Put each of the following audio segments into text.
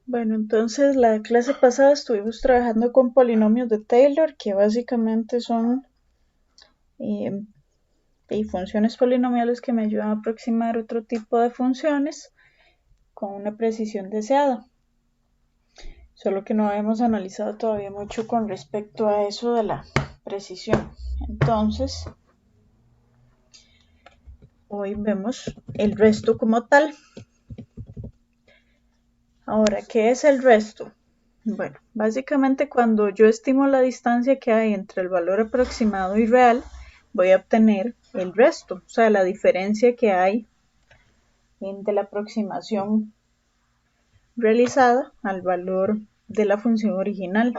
Bueno, entonces la clase pasada estuvimos trabajando con polinomios de Taylor, que básicamente son eh, funciones polinomiales que me ayudan a aproximar otro tipo de funciones con una precisión deseada. Solo que no hemos analizado todavía mucho con respecto a eso de la precisión. Entonces, hoy vemos el resto como tal. Ahora, ¿qué es el resto? Bueno, básicamente cuando yo estimo la distancia que hay entre el valor aproximado y real, voy a obtener el resto, o sea, la diferencia que hay entre la aproximación realizada al valor de la función original.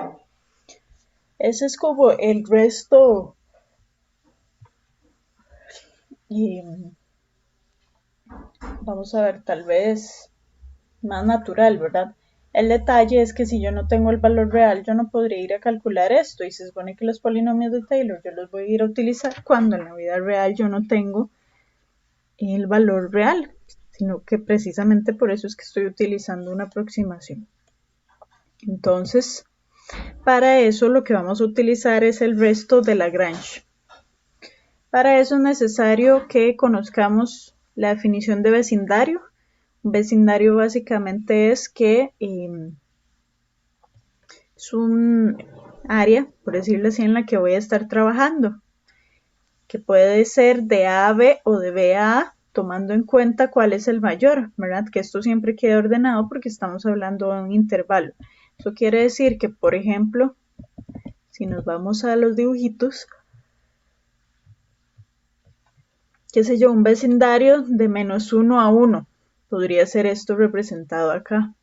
Ese es como el resto y vamos a ver, tal vez más natural, ¿verdad? El detalle es que si yo no tengo el valor real, yo no podría ir a calcular esto y se supone que los polinomios de Taylor yo los voy a ir a utilizar cuando en la vida real yo no tengo el valor real, sino que precisamente por eso es que estoy utilizando una aproximación. Entonces, para eso lo que vamos a utilizar es el resto de Lagrange. Para eso es necesario que conozcamos la definición de vecindario. Un vecindario básicamente es que es un área, por decirlo así, en la que voy a estar trabajando, que puede ser de A a B o de B a A, tomando en cuenta cuál es el mayor, ¿verdad? Que esto siempre quede ordenado porque estamos hablando de un intervalo. Eso quiere decir que, por ejemplo, si nos vamos a los dibujitos, qué sé yo, un vecindario de menos 1 a 1. Podría ser esto representado acá.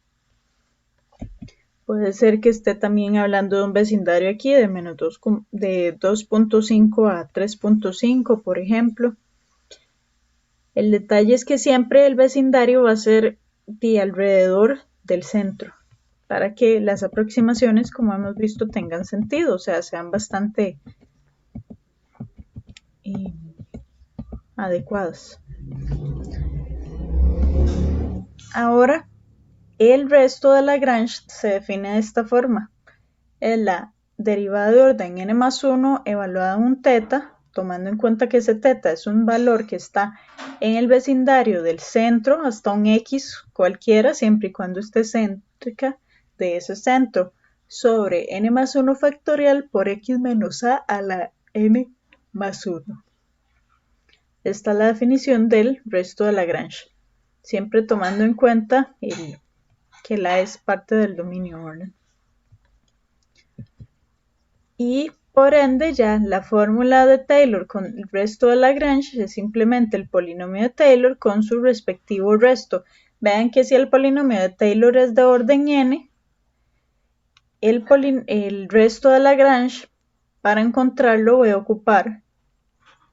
Puede ser que esté también hablando de un vecindario aquí de menos 2, de 2.5 a 3.5, por ejemplo. El detalle es que siempre el vecindario va a ser de alrededor del centro, para que las aproximaciones, como hemos visto, tengan sentido, o sea, sean bastante eh, adecuadas. Ahora, el resto de Lagrange se define de esta forma. Es la derivada de orden n más 1 evaluada en un teta, tomando en cuenta que ese teta es un valor que está en el vecindario del centro hasta un x cualquiera, siempre y cuando esté céntrica de ese centro, sobre n más 1 factorial por x menos a la n más 1. Esta es la definición del resto de Lagrange, siempre tomando en cuenta que la es parte del dominio, ¿verdad? Y por ende ya la fórmula de Taylor con el resto de Lagrange es simplemente el polinomio de Taylor con su respectivo resto. Vean que si el polinomio de Taylor es de orden n, el resto de Lagrange, para encontrarlo voy a ocupar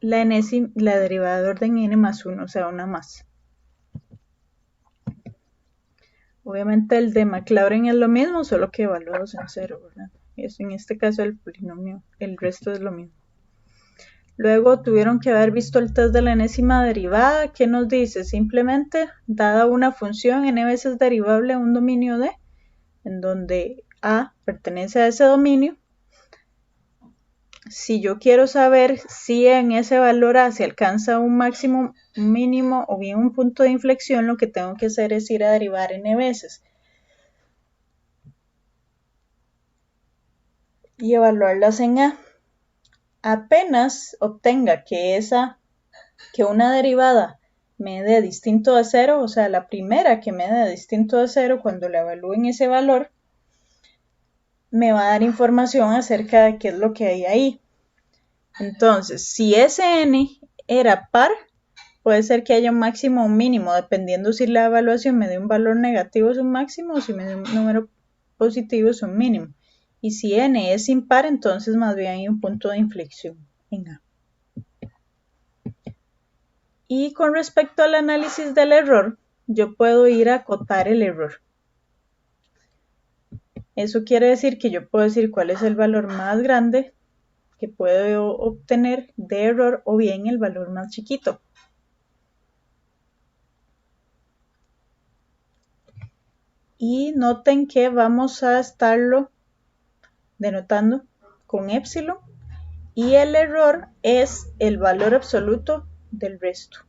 la derivada de orden n más 1, o sea, una más. Obviamente el de Maclaurin es lo mismo, solo que evaluados en cero, ¿verdad? En este caso el polinomio, el resto es lo mismo. Luego tuvieron que haber visto el test de la enésima derivada, que nos dice simplemente, dada una función n veces derivable a un dominio D, en donde A pertenece a ese dominio, si yo quiero saber si en ese valor A se alcanza un máximo, un mínimo o bien un punto de inflexión, lo que tengo que hacer es ir a derivar n veces y evaluarlas en A. Apenas obtenga que una derivada me dé distinto de cero, o sea, la primera que me dé distinto de cero cuando la evalúen ese valor, me va a dar información acerca de qué es lo que hay ahí. Entonces, si ese n era par, puede ser que haya un máximo o un mínimo, dependiendo si la evaluación me dé un valor negativo es un máximo o si me dé un número positivo es un mínimo. Y si n es impar, entonces más bien hay un punto de inflexión en A. Y con respecto al análisis del error, yo puedo ir a acotar el error. Eso quiere decir que yo puedo decir cuál es el valor más grande que puedo obtener de error o bien el valor más chiquito. y noten que vamos a estarlo denotando con epsilon y el error es el valor absoluto del resto.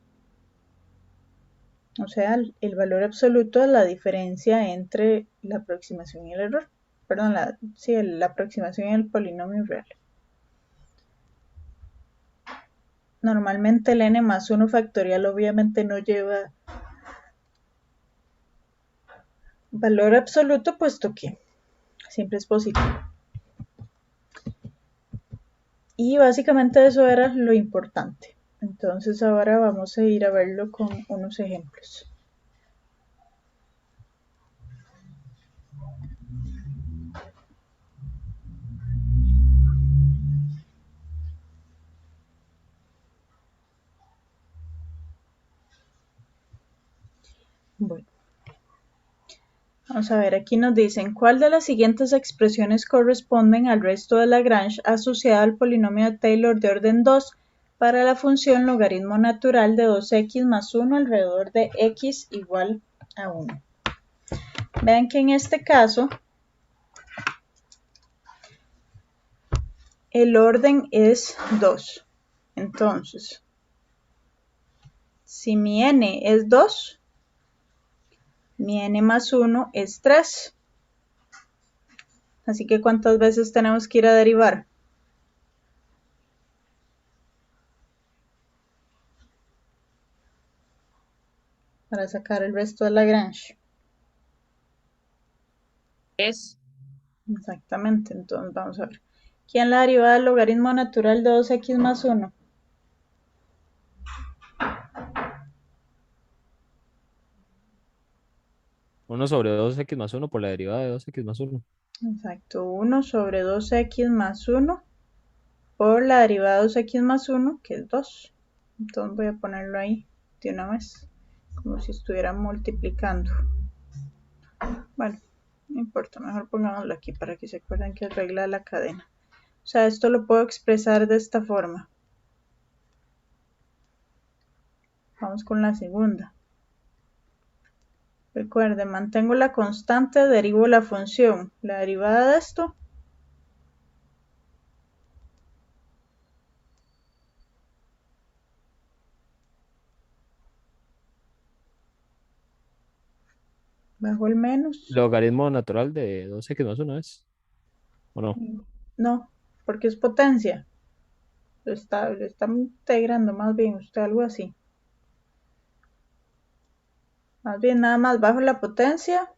O sea, el valor absoluto es la diferencia entre la aproximación y el error. Perdón, la aproximación y el polinomio real. Normalmente el n más 1 factorial obviamente no lleva valor absoluto, puesto que siempre es positivo. Y básicamente eso era lo importante. Entonces ahora vamos a ir a verlo con unos ejemplos. Bueno, vamos a ver, aquí nos dicen, ¿cuál de las siguientes expresiones corresponden al resto de Lagrange asociado al polinomio de Taylor de orden 2 para la función logaritmo natural de 2x más 1 alrededor de x igual a 1? Vean que en este caso el orden es 2. Entonces, si mi n es 2, mi n más 1 es 3. Así que ¿cuántas veces tenemos que ir a derivar? Para sacar el resto de Lagrange. Es. Exactamente, entonces vamos a ver. ¿Quién la derivada del logaritmo natural de 2x más 1? Uno sobre 2x más 1 por la derivada de 2x más 1. Exacto, 1 sobre 2x más 1 por la derivada de 2x más 1, que es 2. Entonces voy a ponerlo ahí de una vez, como si estuviera multiplicando. Bueno, no importa, mejor pongámoslo aquí para que se acuerden que es regla de la cadena. O sea, esto lo puedo expresar de esta forma. Vamos con la segunda. Recuerden, mantengo la constante, derivo la función. La derivada de esto bajo el menos. Logaritmo natural de 2x más 1 es. ¿O no? No, porque es potencia. Lo está integrando más bien usted, algo así. Más bien nada más bajo la potencia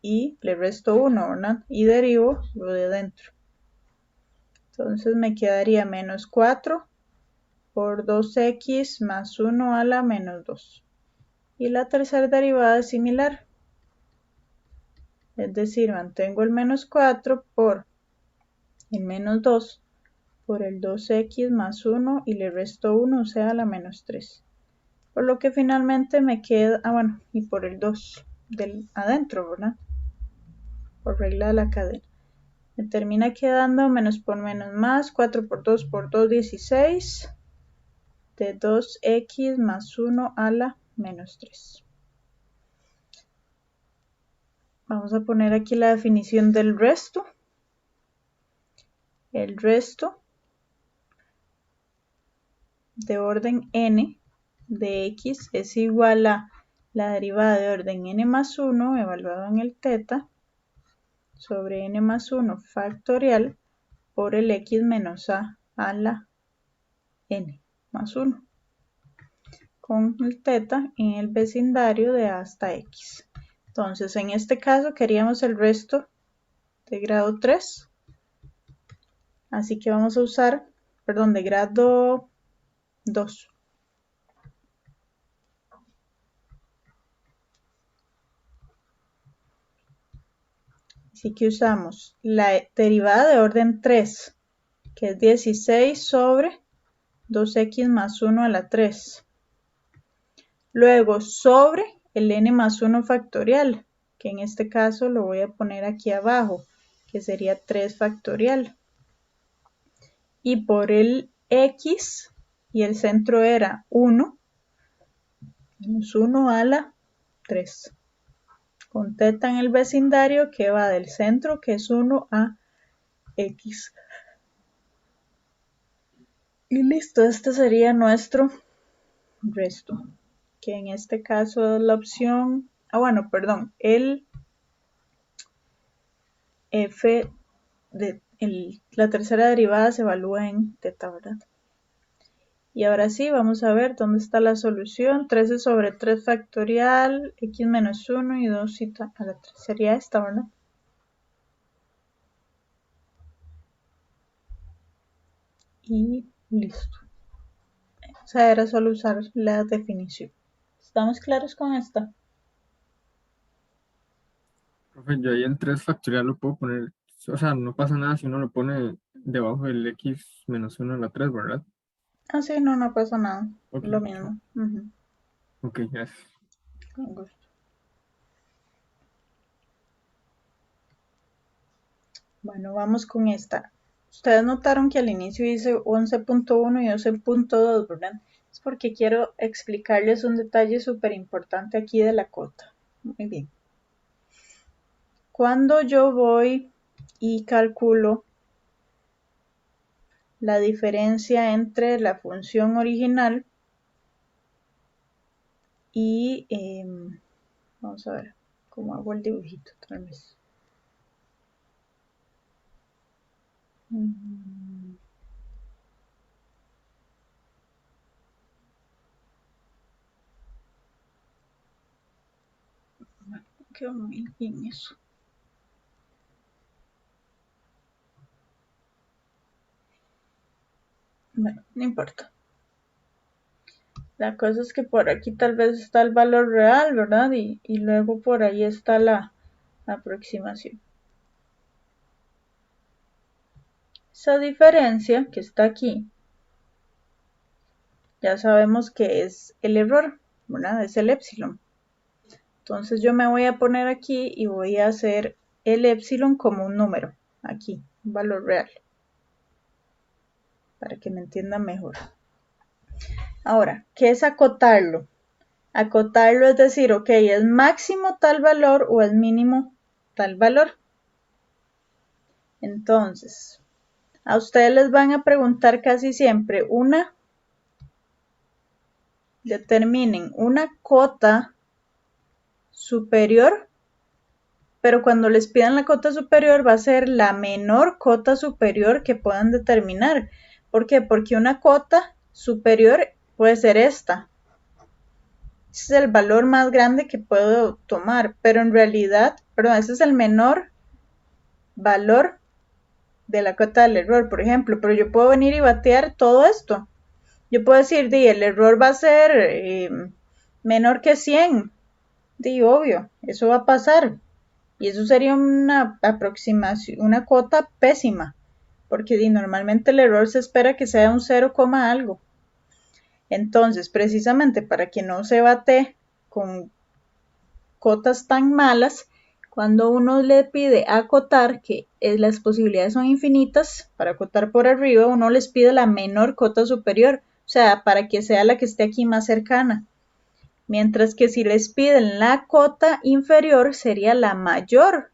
y le resto 1, ¿verdad? Y derivo lo de dentro. Entonces me quedaría menos 4 por 2x más 1 a la menos 2. Y la tercera derivada es similar. Es decir, mantengo el menos 4 por el menos 2 por el 2x más 1 y le resto 1, o sea, la menos 3. Por lo que finalmente me queda, bueno, y por el 2 del adentro, ¿verdad? Por regla de la cadena. Me termina quedando menos por menos más, 4 por 2 por 2, 16, de 2x más 1 a la menos 3. Vamos a poner aquí la definición del resto. El resto de orden n de x es igual a la derivada de orden n más 1 evaluado en el teta sobre n más 1 factorial por el x menos a la n más 1 con el teta en el vecindario de a hasta x. Entonces, en este caso queríamos el resto de grado 3, así que vamos a usar, perdón, de grado 2. Así que usamos la derivada de orden 3, que es 16 sobre 2x más 1 a la 3. Luego sobre el n más 1 factorial, que en este caso lo voy a poner aquí abajo, que sería 3 factorial. Y por el x, y el centro era 1, menos 1 a la 3. con θ en el vecindario que va del centro, que es 1, a x. Y listo, este sería nuestro resto, que en este caso es la opción, bueno, perdón, el f de la tercera derivada se evalúa en θ, ¿verdad? Y ahora sí, vamos a ver dónde está la solución. 13 sobre 3 factorial, x menos 1 y 2 a la 3. Sería esta, ¿verdad? Y listo. O sea, era solo usar la definición. ¿Estamos claros con esta? Profe, yo ahí el 3 factorial lo puedo poner, o sea, no pasa nada si uno lo pone debajo del x menos 1 a la 3, ¿verdad? Ah, sí, no, no pasa nada. Ok, Lo mismo. ok, gracias. Con gusto. Bueno, vamos con esta. Ustedes notaron que al inicio dice 11.1 y 11.2, ¿verdad? Es porque quiero explicarles un detalle súper importante aquí de la cota. Muy bien. Cuando yo voy y calculo la diferencia entre la función original y, vamos a ver cómo hago el dibujito otra vez. Quedó muy bien eso. Bueno, no importa. La cosa es que por aquí tal vez está el valor real, ¿verdad? Y luego por ahí está la aproximación. Esa diferencia que está aquí, ya sabemos que es el error, ¿verdad? Es el epsilon. Entonces yo me voy a poner aquí y voy a hacer el epsilon como un número, aquí, un valor real, para que me entiendan mejor. Ahora, ¿qué es acotarlo? Acotarlo es decir, ok, ¿es máximo tal valor o es mínimo tal valor? Entonces, a ustedes les van a preguntar casi siempre determinen una cota superior, pero cuando les pidan la cota superior va a ser la menor cota superior que puedan determinar. ¿Por qué? Porque una cota superior puede ser esta. Ese es el valor más grande que puedo tomar, pero en realidad, perdón, ese es el menor valor de la cota del error, por ejemplo, pero yo puedo venir y batear todo esto. Yo puedo decir, el error va a ser menor que 100. Obvio, eso va a pasar. Y eso sería una aproximación, una cota pésima, porque normalmente el error se espera que sea un 0, algo. Entonces, precisamente para que no se bate con cotas tan malas, cuando uno le pide acotar, que las posibilidades son infinitas, para acotar por arriba, uno les pide la menor cota superior, o sea, para que sea la que esté aquí más cercana. Mientras que si les piden la cota inferior, sería la mayor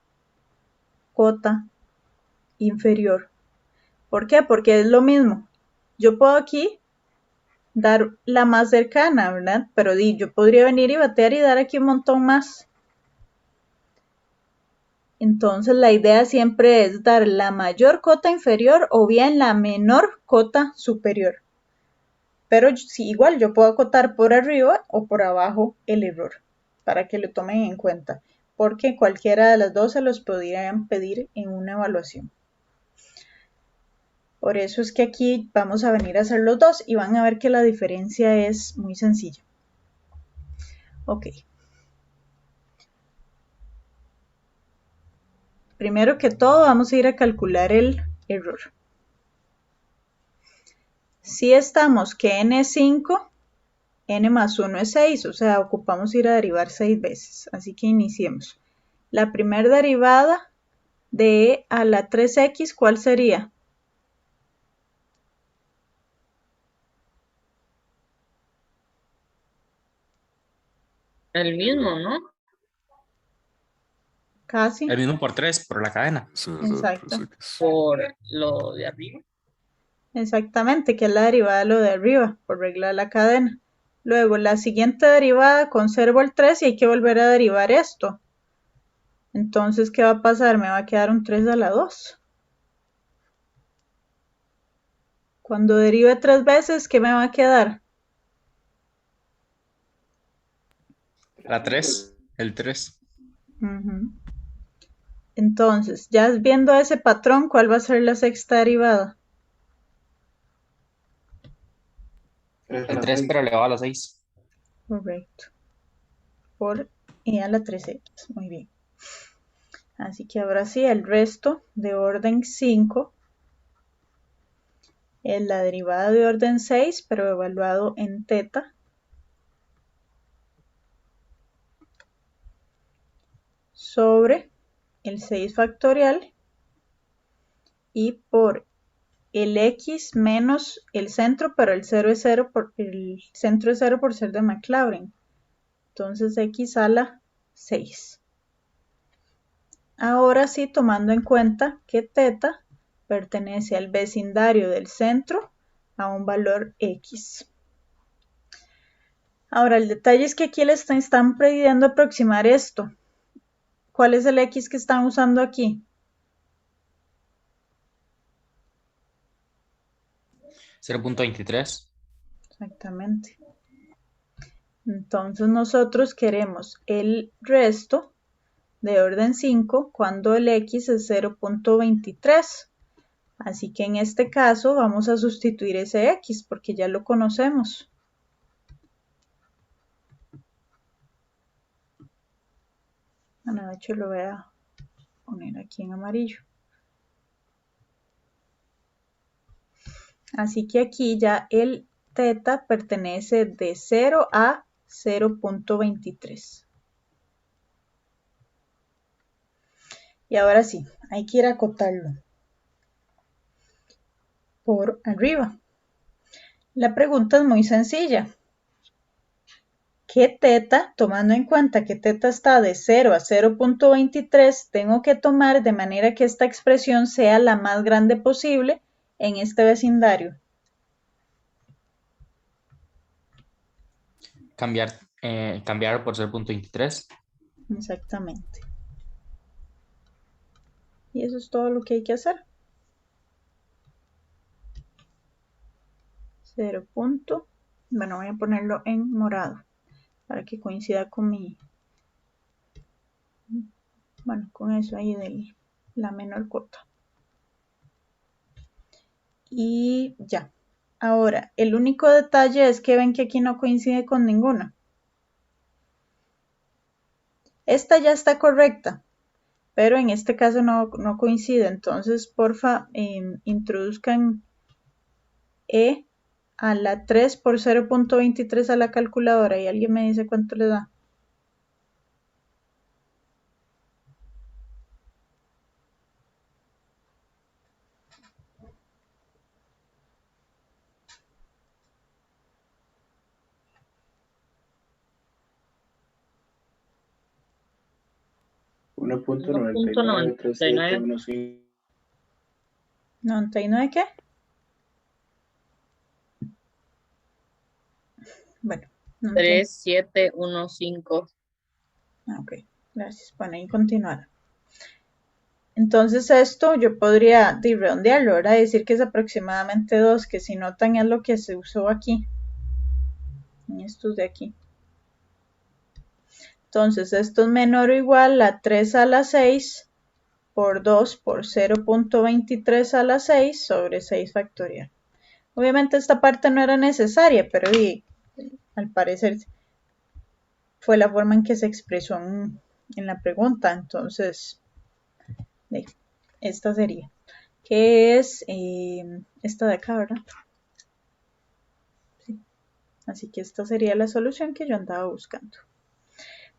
cota inferior. ¿Por qué? Porque es lo mismo. Yo puedo aquí dar la más cercana, ¿verdad? Pero yo podría venir y batear y dar aquí un montón más. Entonces la idea siempre es dar la mayor cota inferior o bien la menor cota superior. Pero sí, igual yo puedo acotar por arriba o por abajo el error para que lo tomen en cuenta, porque cualquiera de las dos se los podrían pedir en una evaluación. Por eso es que aquí vamos a venir a hacer los dos y van a ver que la diferencia es muy sencilla. Ok. Primero que todo vamos a ir a calcular el error. Si estamos que n es 5, n más 1 es 6, o sea, ocupamos ir a derivar 6 veces. Así que iniciemos. La primera derivada de e a la 3x, ¿cuál sería? El mismo, ¿no? Casi. El mismo por 3, por la cadena. Sí, Exacto. parece que sí. Por lo de arriba. Exactamente, que es la derivada de lo de arriba, por regla de la cadena. Luego, la siguiente derivada, conservo el 3 y hay que volver a derivar esto. Entonces, ¿qué va a pasar? Me va a quedar un 3 a la 2. Cuando derive 3 veces, ¿qué me va a quedar? La 3, el 3. Ujú. Entonces, ya viendo ese patrón, ¿cuál va a ser la sexta derivada? El 3, pero elevado a la 6. Correcto. Por e a la 3x. Muy bien. Así que ahora sí, el resto de orden 5 es la derivada de orden 6, pero evaluado en teta, sobre el 6 factorial y por el x menos el centro, pero el centro es 0 por ser de Maclaurin. Entonces x a la 6. Ahora sí, tomando en cuenta que teta pertenece al vecindario del centro a un valor x. Ahora, el detalle es que aquí le están pidiendo aproximar esto. ¿Cuál es el x que están usando aquí? 0.23. Exactamente. Entonces nosotros queremos el resto de orden 5 cuando el x es 0.23. Así que en este caso vamos a sustituir ese x porque ya lo conocemos. Bueno, de hecho lo voy a poner aquí en amarillo. Así que aquí ya el teta pertenece de 0 a 0.23. Y ahora sí, hay que ir a acotarlo por arriba. La pregunta es muy sencilla. ¿Qué teta, tomando en cuenta que teta está de 0 a 0.23, tengo que tomar de manera que esta expresión sea la más grande posible en este vecindario? Cambiar por 0.23. Exactamente. Y eso es todo lo que hay que hacer. 0. Bueno, voy a ponerlo en morado para que coincida con con eso ahí de la menor cuota. Y ya. Ahora, el único detalle es que ven que aquí no coincide con ninguna. Esta ya está correcta, pero en este caso no coincide. Entonces, porfa, introduzcan e a la 3 por 0.23 a la calculadora y alguien me dice cuánto le da. $1.993715. ¿99 qué? Bueno, no entiendo. 3715. Ok, gracias. Bueno, y continuar. Entonces esto yo podría redondearlo, ¿verdad? Decir que es aproximadamente 2, que si notan es lo que se usó aquí, en estos de aquí. Entonces esto es menor o igual a 3 a la 6 por 2 por 0.23 a la 6 sobre 6 factorial. Obviamente esta parte no era necesaria, pero al parecer fue la forma en que se expresó en la pregunta. Entonces, esta sería, que es esta de acá, ¿verdad? Sí. Así que esta sería la solución que yo andaba buscando.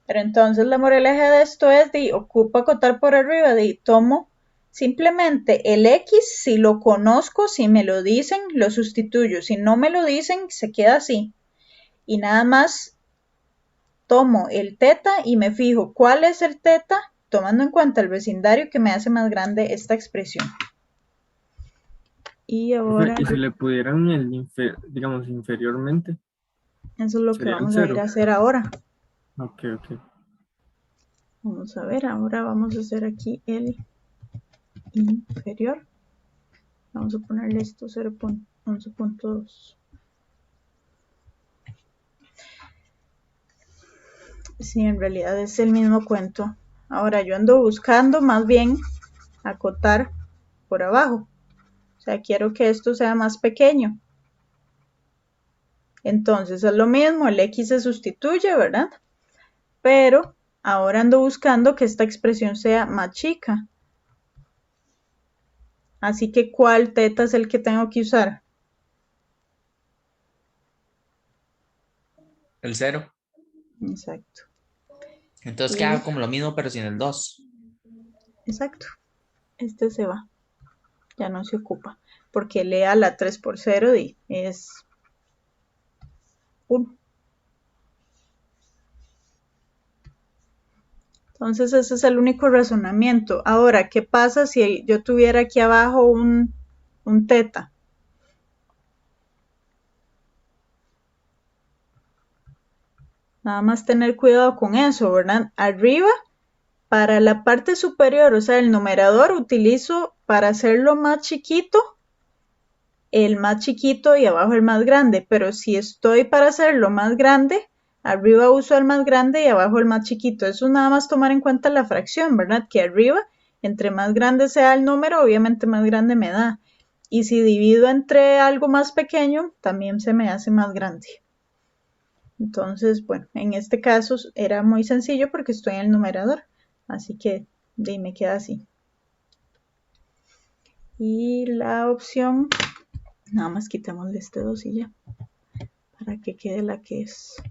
Pero entonces la moraleja de esto es ocupo acotar por arriba, tomo simplemente el x, si lo conozco, si me lo dicen, lo sustituyo. Si no me lo dicen, se queda así. Y nada más tomo el teta y me fijo cuál es el teta tomando en cuenta el vecindario que me hace más grande esta expresión. Y ahora, Y si le pudieran digamos, inferiormente, eso es lo que sería el vamos a ir cero. a hacer ahora. Ok. Vamos a ver, ahora vamos a hacer aquí el inferior. Vamos a ponerle esto 0.11.2. Sí, en realidad es el mismo cuento. Ahora yo ando buscando más bien acotar por abajo. O sea, quiero que esto sea más pequeño. Entonces es lo mismo, el X se sustituye, ¿verdad? Pero ahora ando buscando que esta expresión sea más chica. Así que, ¿cuál teta es el que tengo que usar? El 0. Exacto. Entonces Y, queda como lo mismo, pero sin el 2. exacto. Este se va. Ya no se ocupa. Porque lea la 3 por 0 y es 1. Entonces ese es el único razonamiento. Ahora, ¿qué pasa si yo tuviera aquí abajo un teta? Nada más tener cuidado con eso, ¿verdad? Arriba, para la parte superior, o sea, el numerador, utilizo para hacerlo más chiquito, el más chiquito y abajo el más grande. Pero si estoy para hacerlo más grande, arriba uso el más grande y abajo el más chiquito. Eso es nada más tomar en cuenta la fracción, ¿verdad? Que arriba, entre más grande sea el número, obviamente más grande me da. Y si divido entre algo más pequeño, también se me hace más grande. Entonces, bueno, en este caso era muy sencillo porque estoy en el numerador. Así que me queda así. Y la opción, nada más quitémosle este 2 y ya, para que quede la que es.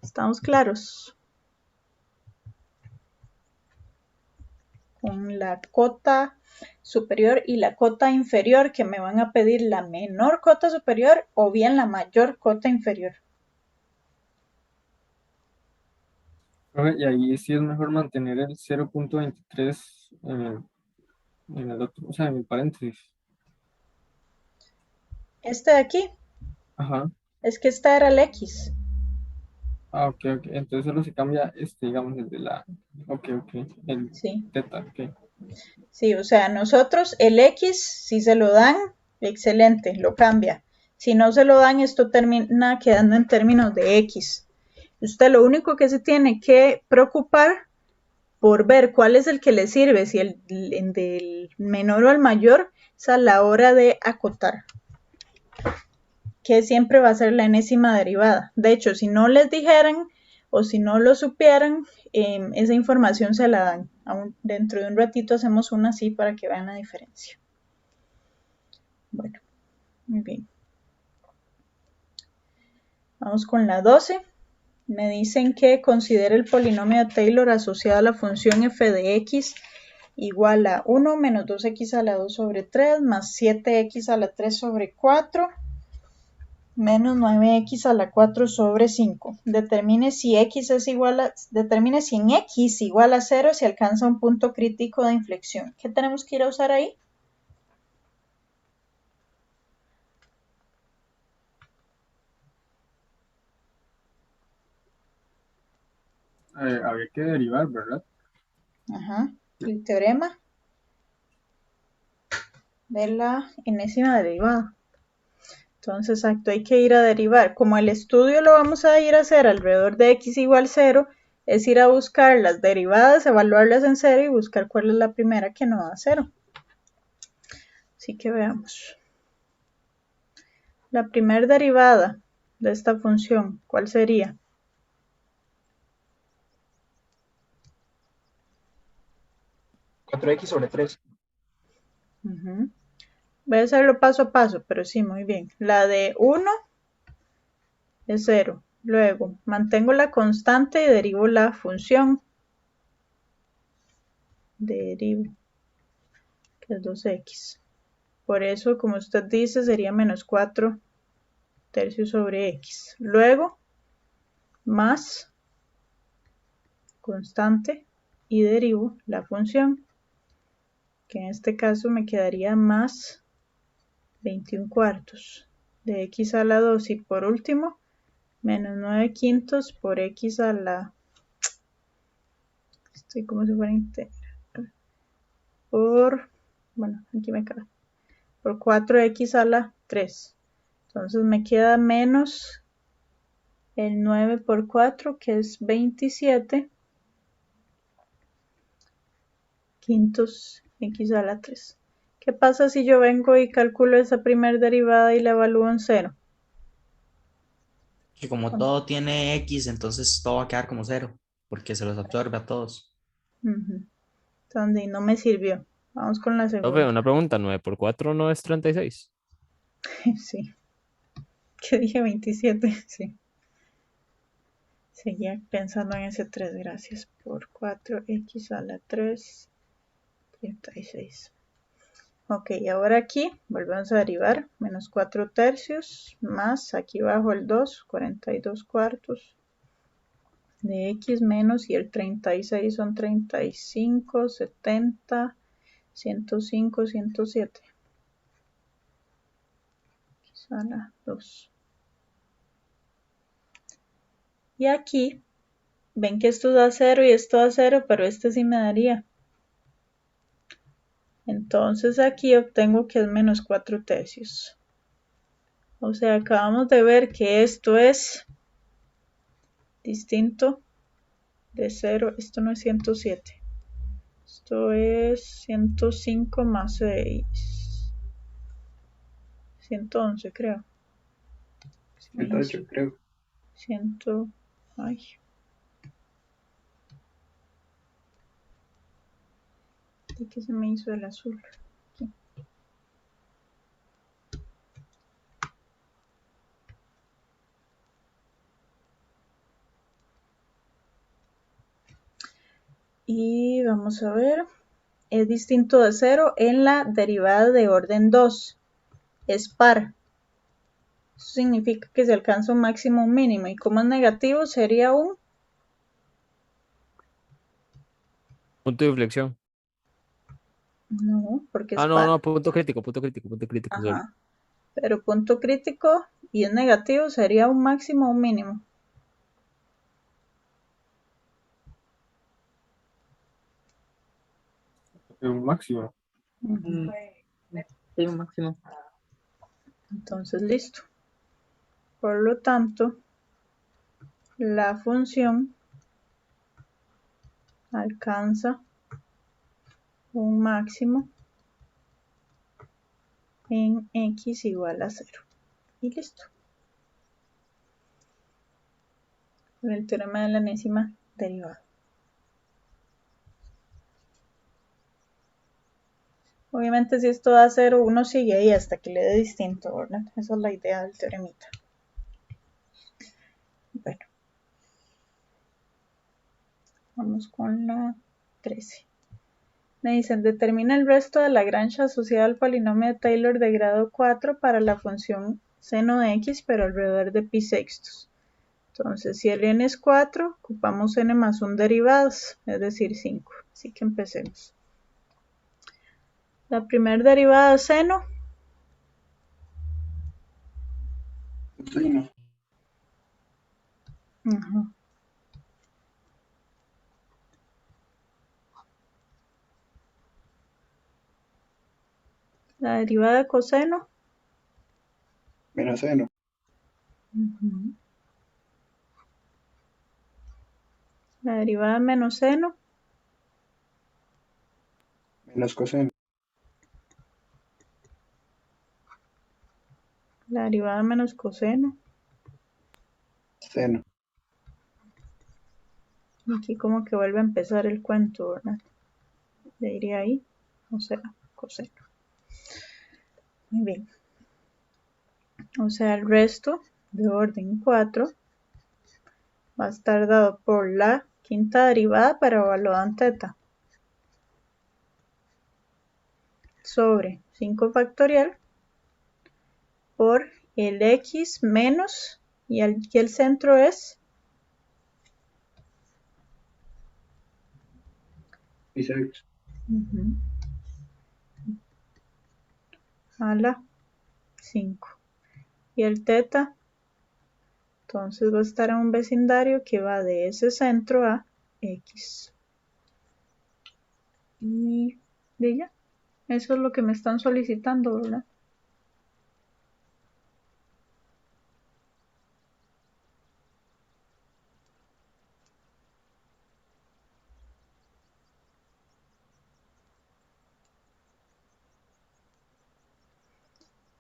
¿Estamos claros? Con la cota superior y la cota inferior, que me van a pedir la menor cota superior o bien la mayor cota inferior. Y ahí sí es mejor mantener el 0.23 en el otro, o sea, en el paréntesis. Este de aquí, Ajá. es que esta era el X. Ok. Entonces solo se cambia, digamos, el de la. Ok. El Sí, teta, ok. sí, o sea, nosotros el X, si se lo dan, excelente, lo cambia. Si no se lo dan, esto termina quedando en términos de X. Usted lo único que se tiene que preocupar por ver cuál es el que le sirve, si el del menor o el mayor, es a la hora de acotar, que siempre va a ser la enésima derivada. De hecho, si no les dijeran o si no lo supieran, esa información se la dan. Aún dentro de un ratito hacemos una así para que vean la diferencia. Bueno, muy bien. Vamos con la 12. Me dicen que considere el polinomio de Taylor asociado a la función f de x igual a 1 menos 2x a la 2 sobre 3 más 7x a la 3 sobre 4 menos 9x a la 4 sobre 5. Determine si en x igual a 0 si alcanza un punto crítico de inflexión. ¿Qué tenemos que ir a usar ahí? Había que derivar, ¿verdad? Ajá, el teorema de la enésima derivada. Entonces, exacto, hay que ir a derivar. Como el estudio lo vamos a ir a hacer alrededor de x igual 0, es ir a buscar las derivadas, evaluarlas en 0 y buscar cuál es la primera que no da 0. Así que veamos. La primera derivada de esta función, ¿cuál sería? Cuatro x sobre 3. Voy a hacerlo paso a paso, pero sí, muy bien. La de 1 es 0. Luego, mantengo la constante y derivo la función. Derivo, que es 2x. Por eso, como usted dice, sería menos 4 tercios sobre x. Luego, más constante y derivo la función, que en este caso me quedaría más 21 cuartos de x a la 2 y por último menos 9 quintos por x a la... Estoy como si fuera integral. Por... Bueno, aquí me queda. Por 4x a la 3. Entonces me queda menos el 9 por 4, que es 27 quintos x a la 3. ¿Qué pasa si yo vengo y calculo esa primer derivada y la evalúo en 0? Que como todo tiene X, entonces todo va a quedar como 0, porque se los absorbe a todos. Entonces no me sirvió. Vamos con la Profe, segunda. una pregunta, 9 por 4 no es 36. Sí. ¿Qué dije? 27. Sí. Seguía pensando en ese 3, gracias. Por 4x a la 3, 36. Ok, ahora aquí volvemos a derivar. Menos 4 tercios más aquí bajo el 2, 42 cuartos de x menos, y el 36 son 35, 70, 105, 107. X a la 2. Y aquí, ven que esto da 0 y esto da 0, pero este sí me daría. Entonces aquí obtengo que es menos 4 tercios. O sea, acabamos de ver que esto es distinto de 0. Esto no es 107. Esto es 105 más 6. 111 creo. 108, creo. 100. Ay. ¿Y qué se me hizo el azul? Aquí. Y vamos a ver. Es distinto de 0 en la derivada de orden 2. Es par. Eso significa que se alcanza un máximo o un mínimo. Y como es negativo, sería un... Punto de inflexión. No, porque es Ah, no, par. no, punto crítico, punto crítico, punto crítico, sorry. Ajá. Pero punto crítico y es negativo, sería un máximo o un mínimo. Un máximo. Sí, un máximo. Entonces, listo. Por lo tanto, la función alcanza un máximo en x igual a 0. Y listo. Con el teorema de la enésima derivada. Obviamente si esto da 0, uno sigue ahí hasta que le dé distinto, ¿verdad? Esa es la idea del teoremita. Bueno. Vamos con la 13. Me dicen, determina el resto de Lagrange asociado al polinomio de Taylor de grado 4 para la función seno de x, pero alrededor de pi sextos. Entonces, si el n es 4, ocupamos n más un derivados, es decir, 5. Así que empecemos. La primera derivada de seno. Seno. Ajá. La derivada de coseno. Menos seno. Ujú. La derivada de menos seno. Menos coseno. La derivada de menos coseno. Seno. Aquí como que vuelve a empezar el cuento, ¿verdad? Le iría ahí, o sea, coseno. Muy bien. O sea, el resto de orden 4 va a estar dado por la quinta derivada, pero evaluada en teta, sobre 5 factorial por el x menos, y aquí el centro es 26. Ujú. A la 5. Y el teta, entonces va a estar en un vecindario que va de ese centro a X. Y de ya, eso es lo que me están solicitando, ¿verdad?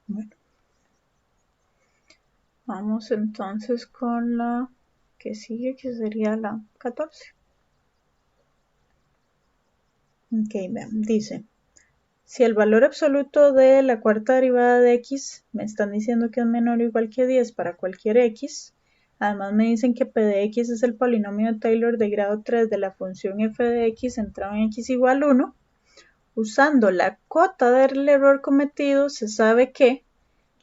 Bueno, vamos entonces con la que sigue, que sería la 14. Ok, vean, dice, si el valor absoluto de la cuarta derivada de x me están diciendo que es menor o igual que 10 para cualquier x, además me dicen que p de x es el polinomio de Taylor de grado 3 de la función f de x centrado en x igual 1, usando la cota del error cometido se sabe que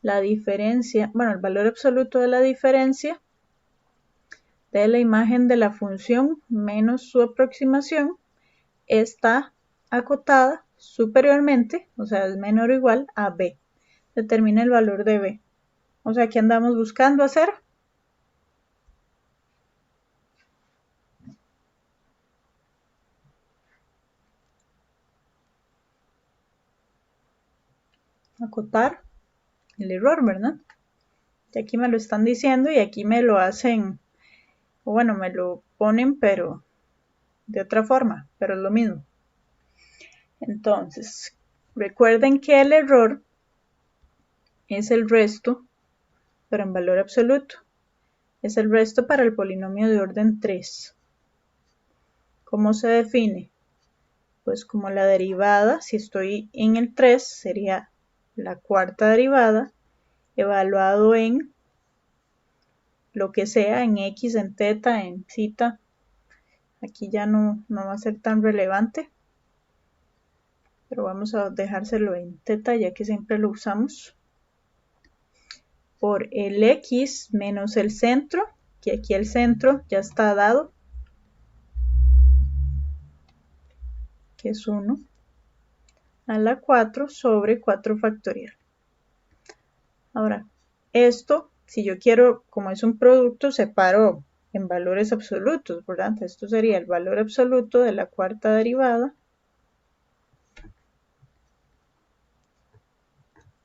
la diferencia, bueno, el valor absoluto de la diferencia de la imagen de la función menos su aproximación está acotada superiormente, o sea, es menor o igual a b. Determina el valor de b. O sea, ¿qué andamos buscando hacer? Acotar el error, ¿verdad? Y aquí me lo están diciendo y aquí me lo hacen, o bueno, me lo ponen, pero de otra forma, pero es lo mismo. Entonces, recuerden que el error es el resto, pero en valor absoluto. Es el resto para el polinomio de orden 3. ¿Cómo se define? Pues como la derivada, si estoy en el 3, sería la cuarta derivada, evaluado en lo que sea, en x, en teta, en zeta. Aquí ya no va a ser tan relevante, pero vamos a dejárselo en teta ya que siempre lo usamos. Por el x menos el centro, que aquí el centro ya está dado, que es 1, a la 4 sobre 4 factorial. Ahora, esto, si yo quiero, como es un producto, separo en valores absolutos, ¿verdad? Esto sería el valor absoluto de la cuarta derivada.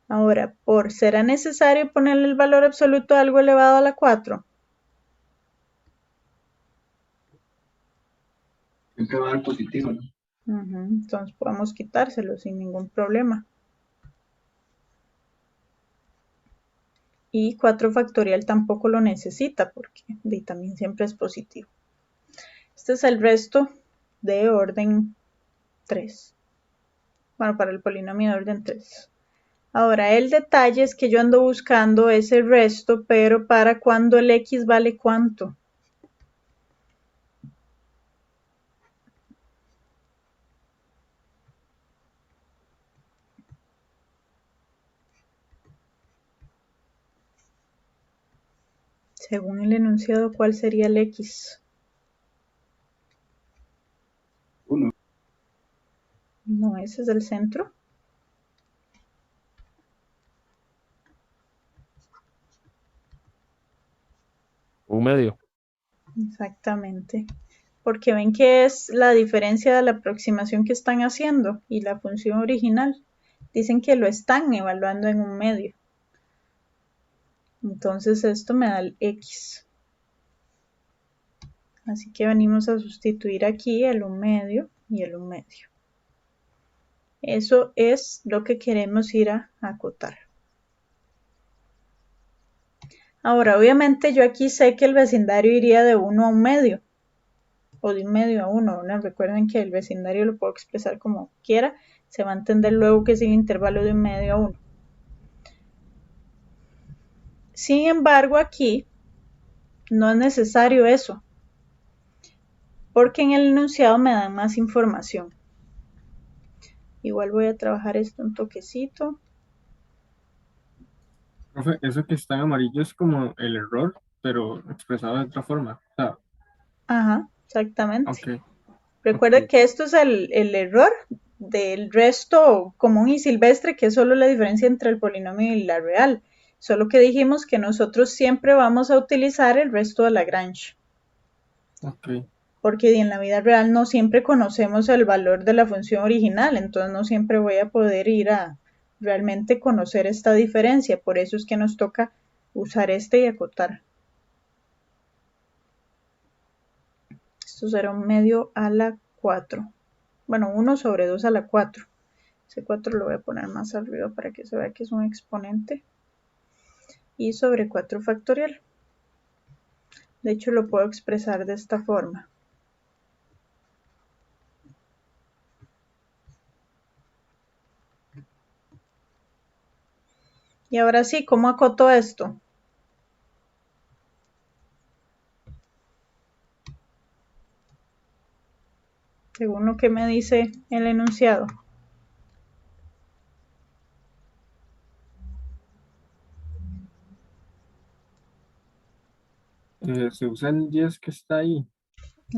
Ahora, ¿será necesario ponerle el valor absoluto a algo elevado a la 4? Siempre va a dar positivo, ¿no? Entonces podemos quitárselo sin ningún problema. Y 4 factorial tampoco lo necesita porque también siempre es positivo. Este es el resto de orden 3. Bueno, para el polinomio de orden 3. Ahora, el detalle es que yo ando buscando ese resto, pero para cuando el x vale ¿cuánto? Según el enunciado, ¿cuál sería el x? 1. No, ese es el centro. Un medio. Exactamente. Porque ven que es la diferencia de la aproximación que están haciendo y la función original. Dicen que lo están evaluando en un medio. Entonces esto me da el x. Así que venimos a sustituir aquí el 1 medio y el 1 medio. Eso es lo que queremos ir a acotar. Ahora, obviamente yo aquí sé que el vecindario iría de 1 a 1 medio. O de 1 medio a 1, ¿no? Recuerden que el vecindario lo puedo expresar como quiera. Se va a entender luego que es el intervalo de 1 medio a 1. Sin embargo, aquí no es necesario eso. Porque en el enunciado me dan más información. Igual voy a trabajar esto un toquecito. Profe, eso que está en amarillo es como el error, pero expresado de otra forma. O sea, Ajá, exactamente. ok. Recuerda Ok. que esto es el error del resto común y silvestre, que es solo la diferencia entre el polinomio y la real. Solo que dijimos que nosotros siempre vamos a utilizar el resto de Lagrange, Ok. porque en la vida real no siempre conocemos el valor de la función original, entonces no siempre voy a poder ir a realmente conocer esta diferencia. Por eso es que nos toca usar este y acotar. Esto será un medio a la 4. Bueno, 1 sobre 2 a la 4. Ese 4 lo voy a poner más arriba para que se vea que es un exponente. Y sobre 4 factorial. De hecho, lo puedo expresar de esta forma. Y ahora sí, ¿cómo acoto esto? Según lo que me dice el enunciado. Se usa el 10 que está ahí.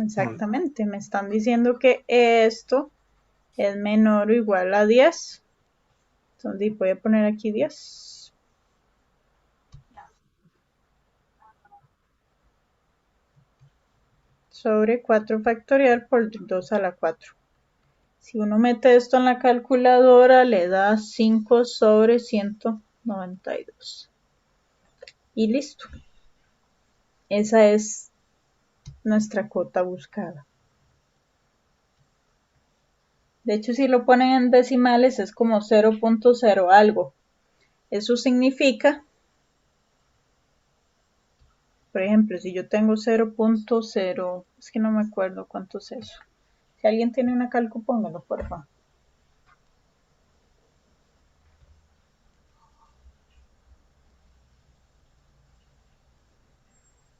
Exactamente, me están diciendo que esto es menor o igual a 10. Entonces voy a poner aquí 10. Sobre 4 factorial por 2 a la 4. Si uno mete esto en la calculadora, le da 5 sobre 192. Y listo. Esa es nuestra cota buscada. De hecho, si lo ponen en decimales es como 0.0 algo. Eso significa, por ejemplo, si yo tengo 0.0, es que no me acuerdo cuánto es eso. Si alguien tiene una calco, póngalo, por favor.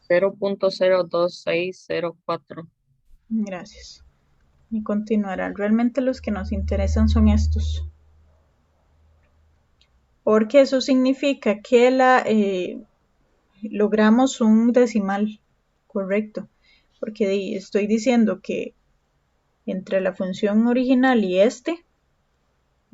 0.02604. Gracias. Y continuarán. Realmente los que nos interesan son estos. Porque eso significa que logramos un decimal correcto. Porque estoy diciendo que entre la función original y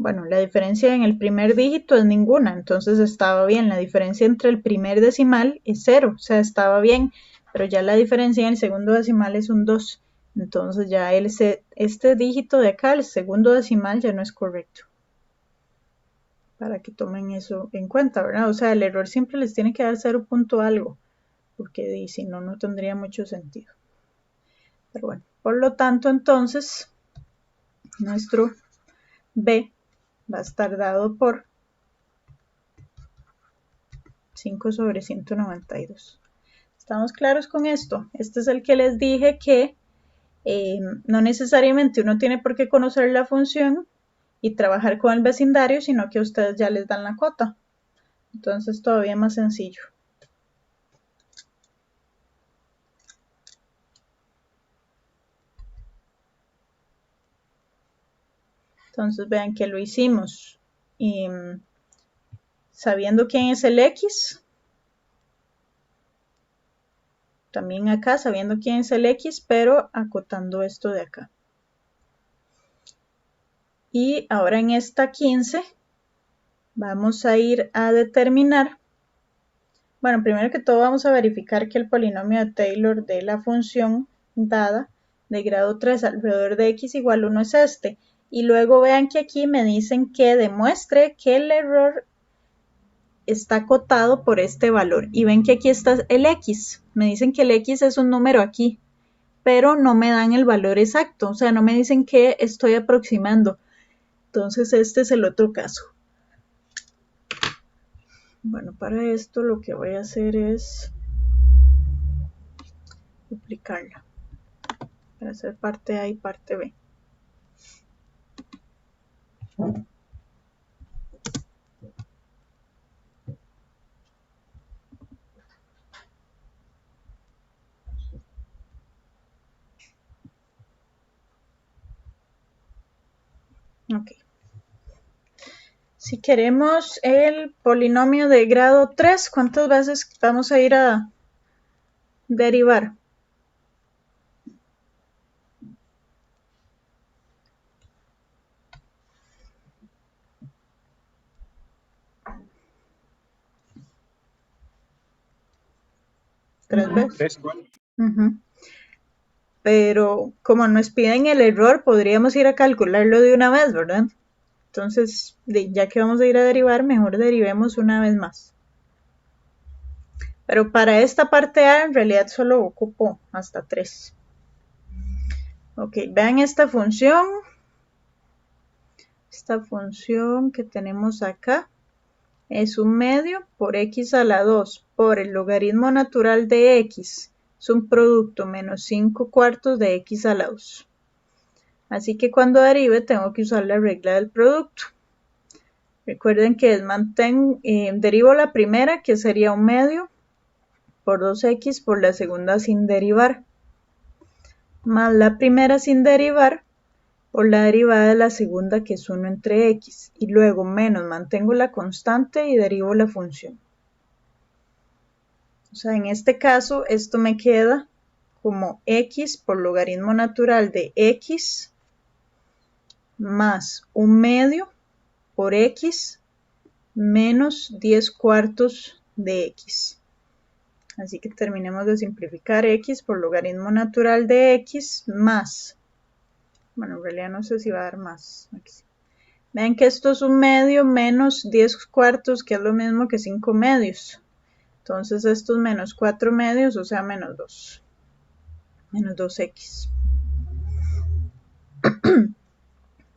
bueno, la diferencia en el primer dígito es ninguna, entonces estaba bien. La diferencia entre el primer decimal es 0, o sea, estaba bien, pero ya la diferencia en el segundo decimal es un 2. Entonces ya este dígito de acá, el segundo decimal, ya no es correcto. Para que tomen eso en cuenta, ¿verdad? O sea, el error siempre les tiene que dar 0 punto algo, porque si no, no tendría mucho sentido. Pero bueno, por lo tanto, entonces, nuestro B va a estar dado por 5 sobre 192. ¿Estamos claros con esto? Este es el que les dije que no necesariamente uno tiene por qué conocer la función y trabajar con el vecindario, sino que ustedes ya les dan la cota. Entonces todavía más sencillo. Entonces vean que lo hicimos sabiendo quién es el X. También acá sabiendo quién es el X, pero acotando esto de acá. Y ahora en esta 15 vamos a ir a determinar. Bueno, primero que todo vamos a verificar que el polinomio de Taylor de la función dada de grado 3 alrededor de x igual 1 es este. Y luego vean que aquí me dicen que demuestre que el error está acotado por este valor. Y ven que aquí está el x. Me dicen que el x es un número aquí, pero no me dan el valor exacto. O sea, no me dicen que estoy aproximando. Entonces este es el otro caso. Bueno, para esto lo que voy a hacer es duplicarla para hacer parte A y parte B. Ok. Si queremos el polinomio de grado 3, ¿cuántas veces vamos a ir a derivar? 3 veces. 3 igual. Ujú. Pero como nos piden el error, podríamos ir a calcularlo de una vez, ¿verdad? Entonces, ya que vamos a ir a derivar, mejor derivemos una vez más. Pero para esta parte A, en realidad solo ocupo hasta 3. Ok, vean esta función. Esta función que tenemos acá es un medio por x a la 2 por el logaritmo natural de x. Es un producto menos 5 cuartos de x a la 2. Así que cuando derive tengo que usar la regla del producto. Recuerden que derivo la primera, que sería un medio, por 2x por la segunda sin derivar, más la primera sin derivar por la derivada de la segunda, que es 1 entre x, y luego menos mantengo la constante y derivo la función. O sea, en este caso esto me queda como x por logaritmo natural de x más un medio por x menos 10 cuartos de x. Así que terminemos de simplificar x por logaritmo natural de x más, bueno, en realidad no sé si va a dar más. Aquí. Vean que esto es un medio menos 10 cuartos, que es lo mismo que 5 medios. Entonces esto es menos 4 medios, o sea, menos 2. Menos 2x.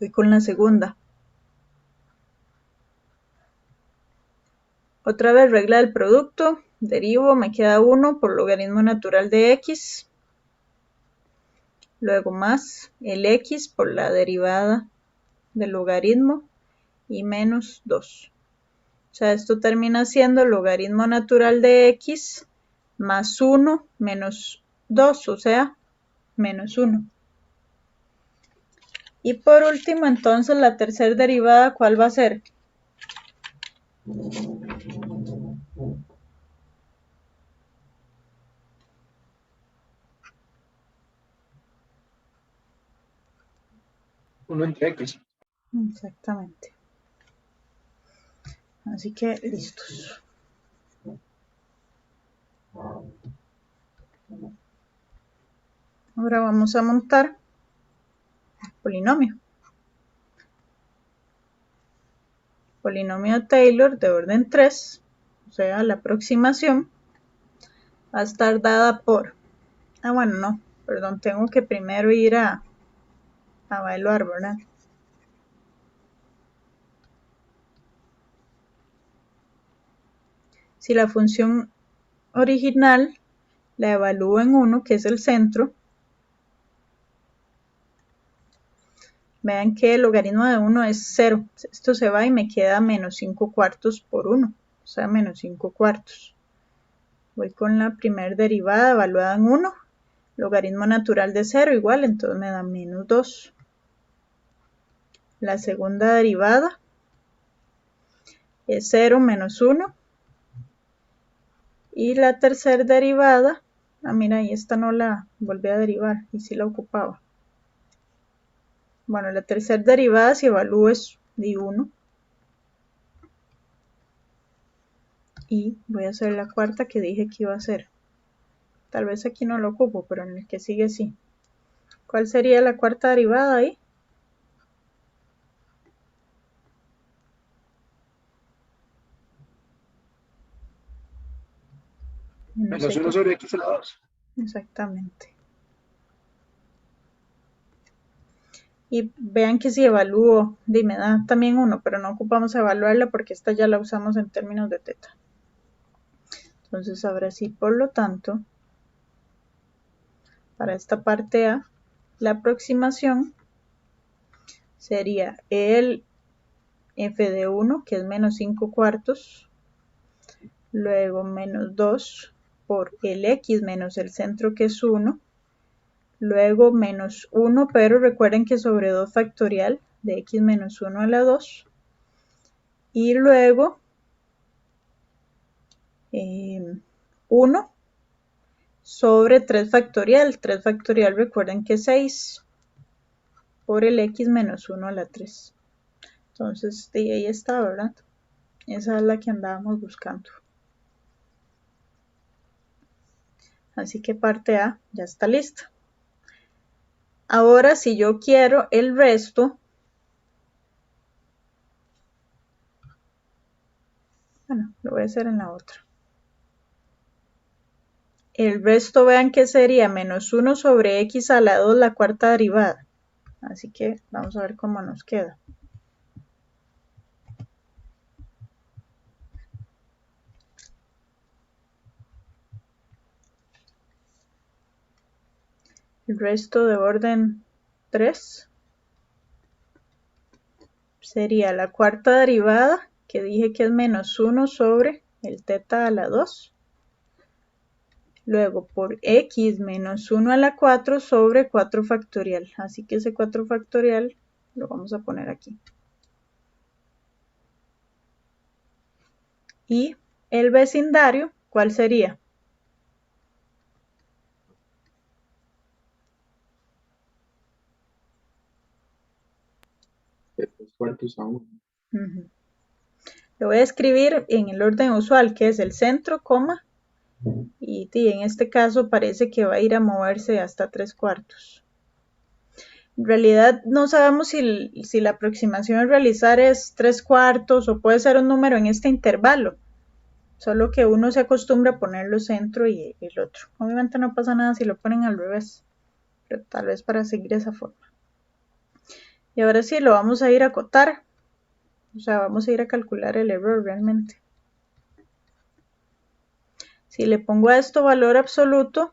Voy con la segunda. Otra vez regla del producto. Derivo, me queda 1 por logaritmo natural de x. Luego más el x por la derivada del logaritmo y menos 2. O sea, esto termina siendo logaritmo natural de x más 1 menos 2, o sea, menos 1. Y por último, entonces, la tercera derivada, ¿cuál va a ser? Uno entre X. Exactamente. Así que, listos. Ahora vamos a montar el polinomio. Polinomio Taylor de orden 3, o sea, la aproximación, va a estar dada por... bueno, no, perdón, tengo que primero ir a evaluar, ¿verdad? Si la función original la evalúo en 1, que es el centro, vean que el logaritmo de 1 es 0. Esto se va y me queda menos 5 cuartos por 1, o sea, menos 5 cuartos. Voy con la primera derivada evaluada en 1, logaritmo natural de 0 igual, entonces me da menos 2. La segunda derivada es 0 menos 1. Y la tercera derivada, mira, y esta no la volví a derivar, y sí la ocupaba. Bueno, la tercera derivada, si evalúo, es de 1. Y voy a hacer la cuarta que dije que iba a hacer. Tal vez aquí no lo ocupo, pero en el que sigue sí. ¿Cuál sería la cuarta derivada ahí? No Menos sé 1 qué. sobre X a la 2. Exactamente. Y vean que si evalúo, me da también 1, pero no ocupamos evaluarla porque esta ya la usamos en términos de teta. Entonces ahora sí, por lo tanto, para esta parte A, la aproximación sería el f de 1, que es menos 5 cuartos, luego menos 2 por el x menos el centro, que es 1, luego menos 1, pero recuerden que sobre 2 factorial de x menos 1 a la 2, y luego 1 sobre 3 factorial. 3 factorial recuerden que es 6 por el x menos 1 a la 3. Entonces, de ahí está, ¿verdad? Esa es la que andábamos buscando. Así que parte A ya está lista. Ahora, si yo quiero el resto, bueno, lo voy a hacer en la otra. El resto, vean que sería menos 1 sobre x a la 2 la cuarta derivada. Así que vamos a ver cómo nos queda. El resto de orden 3 sería la cuarta derivada, que dije que es menos 1 sobre el teta a la 2. Luego por x menos 1 a la 4 sobre 4 factorial. Así que ese 4 factorial lo vamos a poner aquí. Y el vecindario, ¿cuál sería? De 3/4 a 1. Lo voy a escribir en el orden usual, que es el centro, coma, y en este caso parece que va a ir a moverse hasta 3/4. En realidad no sabemos si la aproximación a realizar es 3/4 o puede ser un número en este intervalo. Solo que uno se acostumbra a ponerlo centro y el otro. Obviamente no pasa nada si lo ponen al revés, pero tal vez para seguir esa forma. Y ahora sí lo vamos a ir a acotar. O sea, vamos a ir a calcular el error realmente. Si le pongo a esto valor absoluto,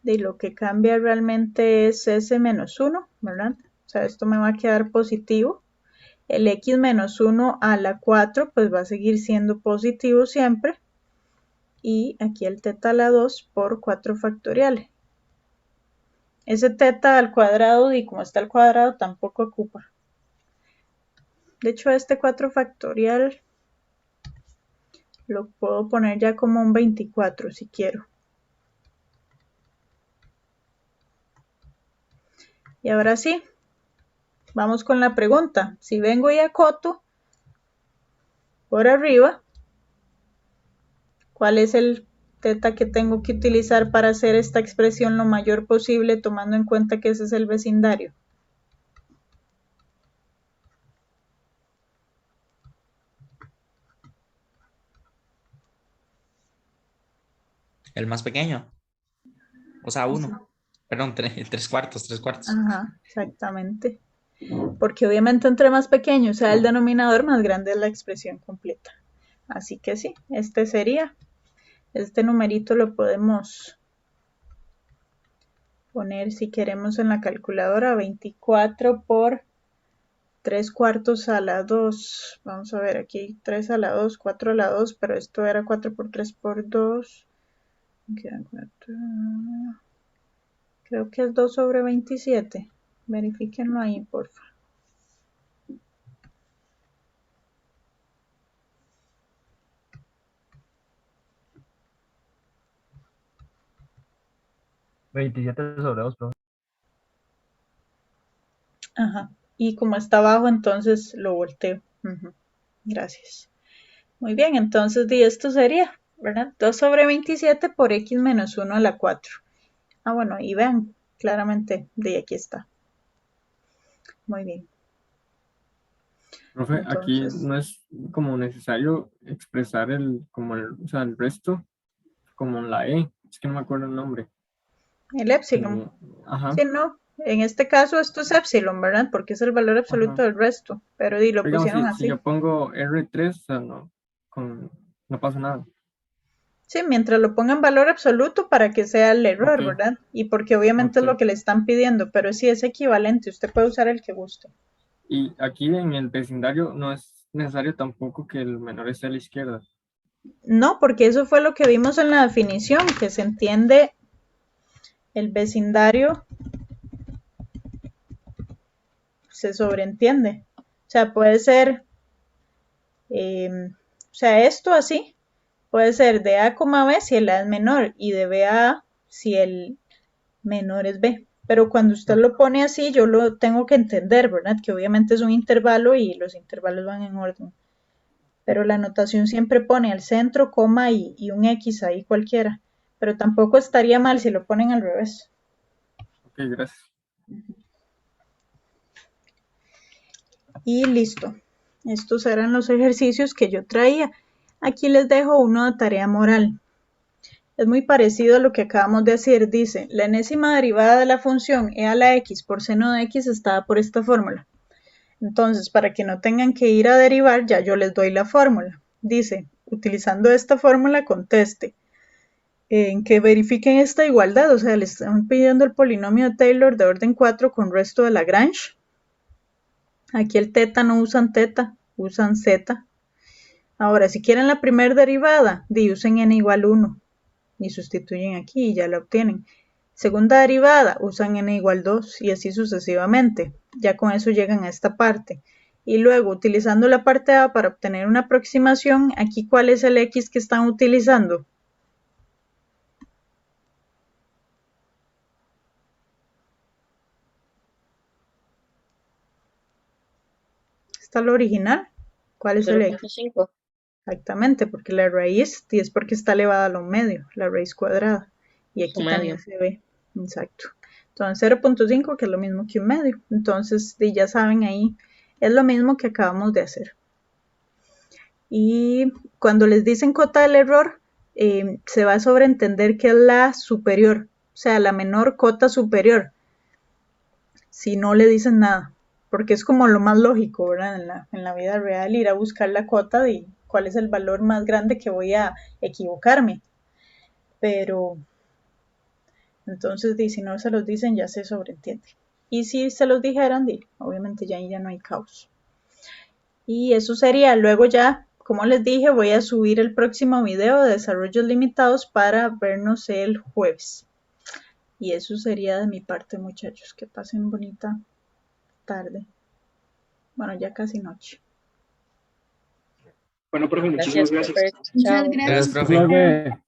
de lo que cambia realmente es s menos 1, ¿verdad? O sea, esto me va a quedar positivo. El x menos 1 a la 4 pues va a seguir siendo positivo siempre. Y aquí el teta a la 2 por 4 factorial. Ese teta al cuadrado, y como está al cuadrado, tampoco ocupa. De hecho, este 4 factorial lo puedo poner ya como un 24 si quiero. Y ahora sí, vamos con la pregunta. Si vengo y acoto por arriba, ¿cuál es el teta que tengo que utilizar para hacer esta expresión lo mayor posible, tomando en cuenta que ese es el vecindario? El más pequeño. O sea, 1. Perdón, 3/4, 3/4. Ajá, exactamente. Porque obviamente entre más pequeño sea el denominador, más grande es la expresión completa. Así que sí, este sería. Este numerito lo podemos poner si queremos en la calculadora. 24 por 3/4 a la 2. Vamos a ver, aquí 3 a la 2, 4 a la 2, pero esto era 4 por 3 por 2. Creo que es 2 sobre 27. Verifíquenlo ahí, porfa. ¿27/2, profe? Ajá. Y como está abajo, entonces lo volteo. Gracias. Muy bien, entonces esto sería, ¿verdad? 2 sobre 27 por x menos 1 a la 4. Ah, bueno, y vean, claramente, de aquí está. Muy bien. Profe, aquí Entonces, no es como necesario expresar o sea, el resto como en la E. Es que no me acuerdo el nombre. el epsilon. Ajá. Sí, no. En este caso esto es epsilon, ¿verdad? Porque es el valor absoluto Ajá. del resto. Pero lo Digamos, pusieron si así. yo pongo R3, o sea, no pasa nada. Sí, mientras lo pongan valor absoluto para que sea el error, Ok. ¿verdad? Y porque obviamente es lo Ok. que le están pidiendo, pero sí es equivalente, usted puede usar el que guste. Y aquí en el vecindario no es necesario tampoco que el menor esté a la izquierda. No, porque eso fue lo que vimos en la definición, que se entiende el vecindario, se sobreentiende. O sea, puede ser, o sea, esto así, puede ser de A, B si el A es menor y de B a A si el menor es B. Pero cuando usted lo pone así, yo lo tengo que entender, ¿verdad? Que obviamente es un intervalo y los intervalos van en orden. Pero la notación siempre pone al centro, coma y un X ahí cualquiera. pero tampoco estaría mal si lo ponen al revés. Ok, gracias. Y listo. Estos eran los ejercicios que yo traía. Aquí les dejo uno de tarea moral. Es muy parecido a lo que acabamos de hacer. Dice, la enésima derivada de la función e a la x por seno de x está dada por esta fórmula. Entonces, para que no tengan que ir a derivar, ya yo les doy la fórmula. Dice, utilizando esta fórmula, conteste. En que verifiquen esta igualdad, o sea, le están pidiendo el polinomio de Taylor de orden 4 con resto de Lagrange. Aquí el teta no usan teta, usan z. Ahora, si quieren la primera derivada, usen n igual 1 y sustituyen aquí y ya la obtienen. Segunda derivada, usan n igual 2 y así sucesivamente. Ya con eso llegan a esta parte. Y luego, utilizando la parte A para obtener una aproximación, aquí ¿cuál es el x que están utilizando? ¿Está lo original? ¿Cuál es el x? 0.5. Exactamente, porque la raíz es porque está elevada a lo medio, la raíz cuadrada. Y aquí también se ve. Exacto. Entonces 0.5, que es lo mismo que un medio. Entonces ya saben ahí, es lo mismo que acabamos de hacer. Y cuando les dicen cota del error, se va a sobreentender que es la superior, o sea, la menor cota superior. Si no le dicen nada, porque es como lo más lógico, ¿verdad? En la vida real, ir a buscar la cota de cuál es el valor más grande que voy a equivocarme. Pero, entonces, si no se los dicen, ya se sobreentiende. Y si se los dijeran, obviamente ya no hay caos. Y eso sería, luego ya, como les dije, voy a subir el próximo video de desarrollos limitados para vernos el jueves. Y eso sería de mi parte, muchachos. Que pasen bonita tarde. Bueno, ya casi noche. Bueno, profe, muchísimas gracias. Chao. Gracias, profe. Profe.